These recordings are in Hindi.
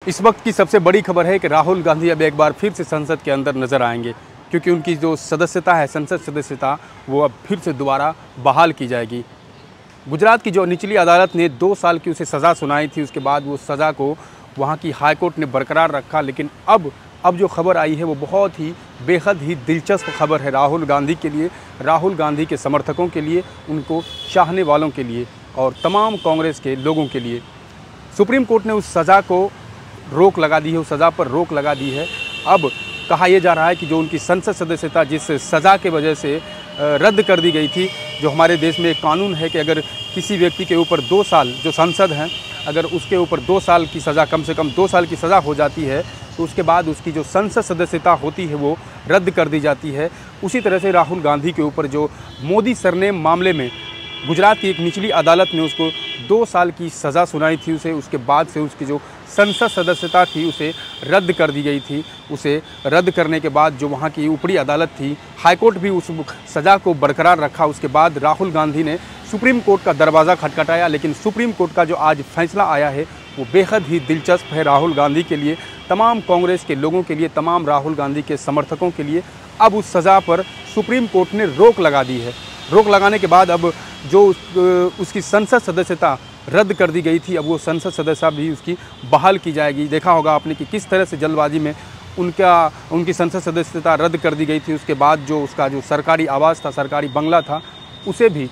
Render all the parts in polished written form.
इस वक्त की सबसे बड़ी खबर है कि राहुल गांधी अब एक बार फिर से संसद के अंदर नजर आएंगे, क्योंकि उनकी जो सदस्यता है, संसद सदस्यता, वो अब फिर से दोबारा बहाल की जाएगी। गुजरात की जो निचली अदालत ने 2 साल की उसे सज़ा सुनाई थी, उसके बाद वो सज़ा को वहाँ की हाई कोर्ट ने बरकरार रखा। लेकिन अब जो खबर आई है वो बहुत ही बेहद ही दिलचस्प खबर है राहुल गांधी के लिए, राहुल गांधी के समर्थकों के लिए, उनको चाहने वालों के लिए और तमाम कांग्रेस के लोगों के लिए। सुप्रीम कोर्ट ने उस सज़ा को रोक लगा दी है, उस सज़ा पर रोक लगा दी है। अब कहा यह जा रहा है कि जो उनकी संसद सदस्यता जिस सज़ा के वजह से रद्द कर दी गई थी, जो हमारे देश में एक कानून है कि अगर किसी व्यक्ति के ऊपर 2 साल, जो सांसद हैं, अगर उसके ऊपर 2 साल की सज़ा, कम से कम 2 साल की सज़ा हो जाती है, तो उसके बाद उसकी जो संसद सदस्यता होती है वो रद्द कर दी जाती है। उसी तरह से राहुल गांधी के ऊपर जो मोदी सरनेम मामले में गुजरात की एक निचली अदालत ने उसको 2 साल की सज़ा सुनाई थी, उसके बाद से उसकी जो संसद सदस्यता थी उसे रद्द कर दी गई थी। उसे रद्द करने के बाद जो वहाँ की ऊपरी अदालत थी, हाईकोर्ट भी उस सज़ा को बरकरार रखा। उसके बाद राहुल गांधी ने सुप्रीम कोर्ट का दरवाज़ा खटखटाया, लेकिन सुप्रीम कोर्ट का जो आज फैसला आया है वो बेहद ही दिलचस्प है राहुल गांधी के लिए, तमाम कांग्रेस के लोगों के लिए, तमाम राहुल गांधी के समर्थकों के लिए। अब उस सज़ा पर सुप्रीम कोर्ट ने रोक लगा दी है। रोक लगाने के बाद अब जो उसकी संसद सदस्यता रद्द कर दी गई थी, अब वो संसद सदस्यता भी उसकी बहाल की जाएगी। देखा होगा आपने कि किस तरह से जल्दबाजी में उनकी संसद सदस्यता रद्द कर दी गई थी। उसके बाद जो उसका जो सरकारी आवास था, सरकारी बंगला था, उसे भी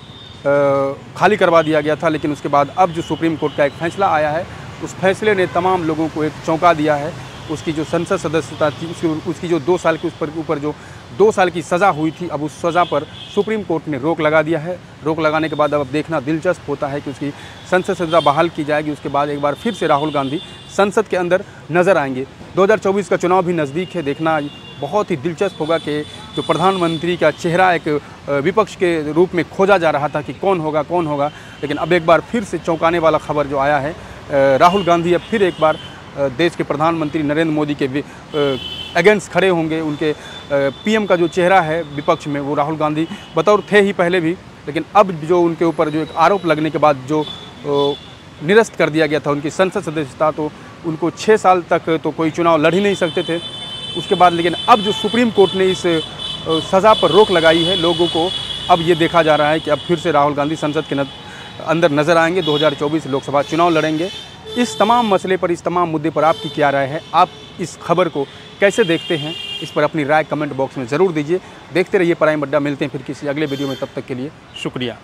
खाली करवा दिया गया था। लेकिन उसके बाद अब जो सुप्रीम कोर्ट का एक फैसला आया है, उस फैसले ने तमाम लोगों को एक चौंका दिया है। उसकी जो संसद सदस्यता थी, उसकी जो 2 साल के ऊपर जो 2 साल की सज़ा हुई थी, अब उस सज़ा पर सुप्रीम कोर्ट ने रोक लगा दिया है। रोक लगाने के बाद अब देखना दिलचस्प होता है कि उसकी संसद सदस्यता बहाल की जाएगी। उसके बाद एक बार फिर से राहुल गांधी संसद के अंदर नज़र आएंगे। 2024 का चुनाव भी नज़दीक है, देखना बहुत ही दिलचस्प होगा कि जो प्रधानमंत्री का चेहरा एक विपक्ष के रूप में खोजा जा रहा था कि कौन होगा, लेकिन अब एक बार फिर से चौंकाने वाला खबर जो आया है, राहुल गांधी अब फिर एक बार देश के प्रधानमंत्री नरेंद्र मोदी के अगेंस्ट खड़े होंगे। उनके पीएम का जो चेहरा है विपक्ष में, वो राहुल गांधी बतौर थे ही पहले भी, लेकिन अब जो उनके ऊपर जो एक आरोप लगने के बाद जो निरस्त कर दिया गया था उनकी संसद सदस्यता, तो उनको 6 साल तक तो कोई चुनाव लड़ ही नहीं सकते थे उसके बाद। लेकिन अब जो सुप्रीम कोर्ट ने इस सज़ा पर रोक लगाई है लोगों को, अब ये देखा जा रहा है कि अब फिर से राहुल गांधी संसद के अंदर नज़र आएंगे, 2024 लोकसभा चुनाव लड़ेंगे। इस तमाम मसले पर, इस तमाम मुद्दे पर आपकी क्या राय है? आप इस खबर को कैसे देखते हैं? इस पर अपनी राय कमेंट बॉक्स में ज़रूर दीजिए। देखते रहिए प्राइम अड्डा। मिलते हैं फिर किसी अगले वीडियो में, तब तक के लिए शुक्रिया।